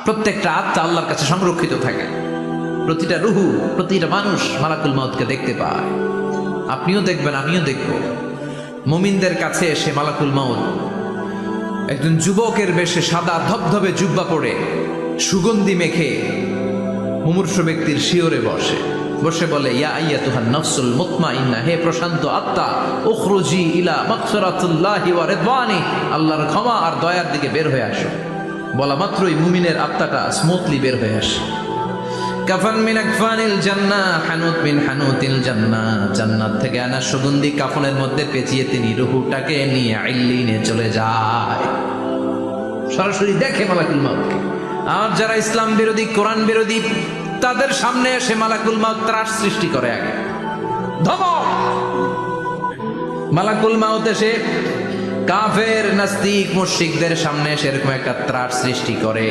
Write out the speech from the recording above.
প্রত্যেকটা আত্মা আল্লাহর কাছে সংরক্ষিত থাকে। প্রতিটা রুহু, প্রতিটা মানুষ মালাকুল মাউতকে দেখতে পায়। আপনিও দেখবেন, আমিও দেখব। মুমিনদের কাছে এসে মালাকুল মাউত একজন যুবকের বেশে সাদা ধবধবে জুব্বা পরে সুগন্ধি মেখে মুমূর্ষু ব্যক্তির শিয়রে বসে বলে, ইয়া আইয়াতুহান নাফসুল মুতমাইন্নাহ, হে প্রশান্ত আত্মা, উখরুজি ইলা মাগফিরাতুল্লাহি ওয়া রিদওয়ানি, আল্লাহর ক্ষমা আর দয়ার দিকে বের হয়ে আসো। বলা মাত্রই মুমিনের আত্মাটা স্মুথলি বের হয়ে আসে। কাফান মিন আকফানিল জান্নাহ, হানুত মিন হানুতিল জান্নাহ, জান্নাত থেকে আনা সুগন্ধি কাফনের মধ্যে পেঁচিয়ে তিনি রূহটাকে নিয়ে ইল্লিনে চলে যায়। সরাসরি দেখে মালাকুল মাউতকে। আর যারা ইসলাম বিরোধী, কোরআন বিরোধী, তাদের সামনে এসে মালাকুল মাউত ত্রাস সৃষ্টি করে। আগে ধমক, মালাকুল মাউত এসে কাফের, নাস্তিক, মুশরিকদের সামনে এসে এরকম একটা ত্রাস সৃষ্টি করে।